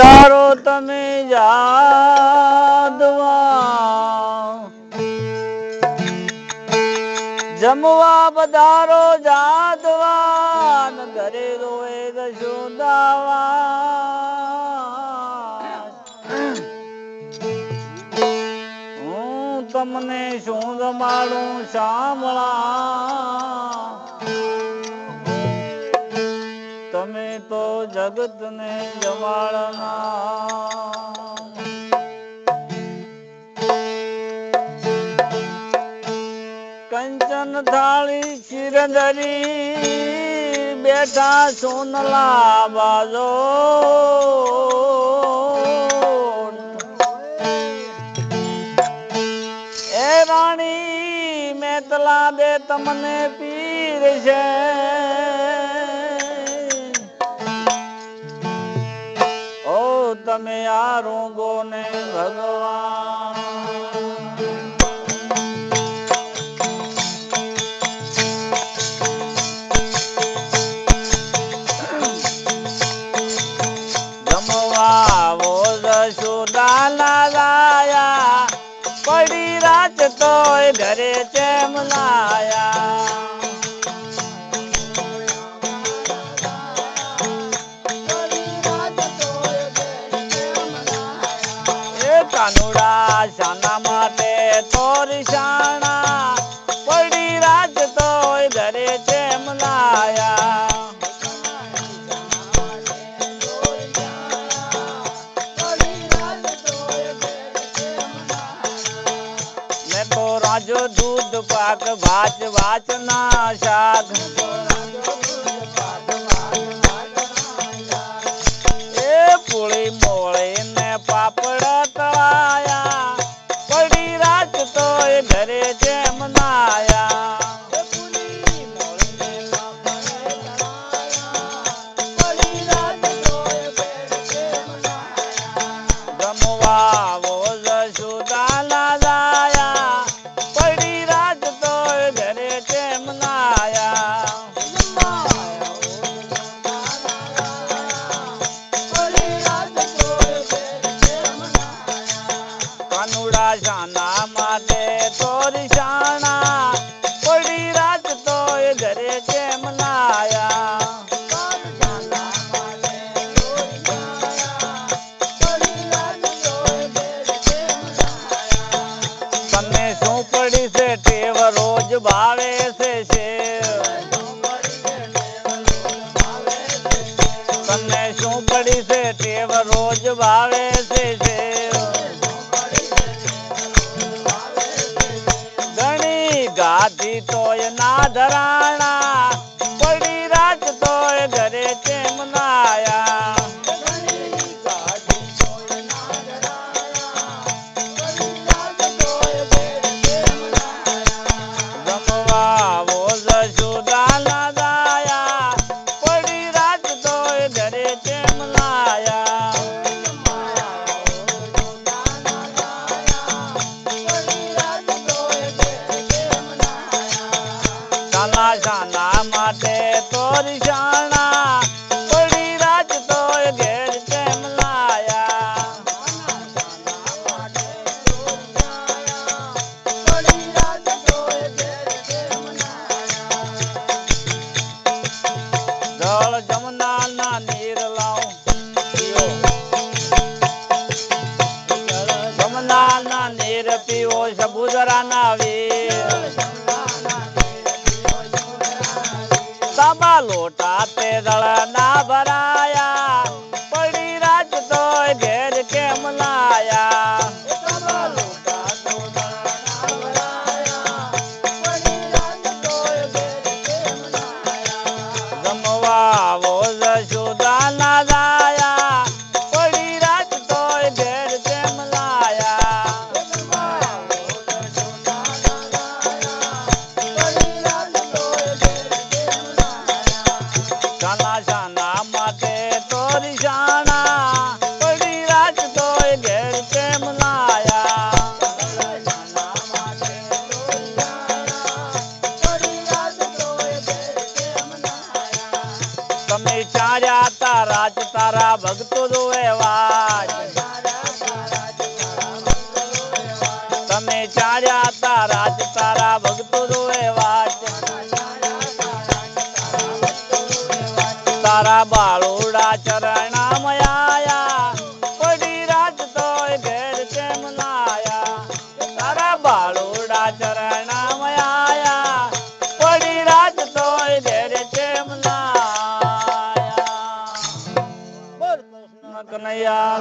પધારો તમે જાદવા, જમવા પધારો જાદવા, ઘરે રોએ દશોદાવા. હું તમને શું રમાડું સાંભળા, તમે તો જગત ને જમાડના. કંચન થાળી શિરધરી, બેઠા સોનલા બાજો. એ રાણી મેતલા દે તમને પીર છે, તમે આ રોગો ને ભગવાન. જમવા વો જશોદાના લાયા, પડી રાત તોય ઘરે ચેમ લાયા. કાનુડા શાના માટે તોરી શાણા, પડી રાત તોય ઘરે ચેમ લાયા. મેં તો રાજો દૂધ પાક ભાચ ભાચ ના શાક, એ પૂળી મોળી ને પાપડ તળાયા, પડી રાત તોય ઘરે જેમ નાયા. જમવા વો જશોદાના લાયા, પડી રાત તોય ઘરે જેમ નાયા. કાનુડા શાના માટે તોરી શાણા, પડી રાત તોય ઘરે કેમ નાયા. તને શું પડી છે ટેવ રોજ ભાવે છે શેવ, તને શું પડી છે ટેવ રોજ ભાવે છે શેવ. ગાધી તોય ના ધરાણા, પડી રાત તોય ઘરે ચેમ નાયા. જમવા વો જશોદાના લાયા, પડી રાત તોય ઘરે ચેમ નાયા. શાના માટે તોરી શાણા, પડી રાત તોય ઘેર કેમ લાયા. જળ જમના ના નીર લાવ, જમના ના નીર પીવો સબુદરા ના વીર. સાબા લોટા તે દળ ના ભરાયા, પડી રાત તોય ઘેર કેમ લાયા. જમવા વો જશોદાના લાયા, પડી રાત તોય ઘેર કેમ લાયા. શાના તારા બાળુડા ચરણામાં આયા પડી રાત તોય ઘેર કેમ ના આયા તારા બાળુડા ચરણામાં આયા પડી રાત તોય ઘેર કેમ ના આયા બોલ કૃષ્ણ કનૈયા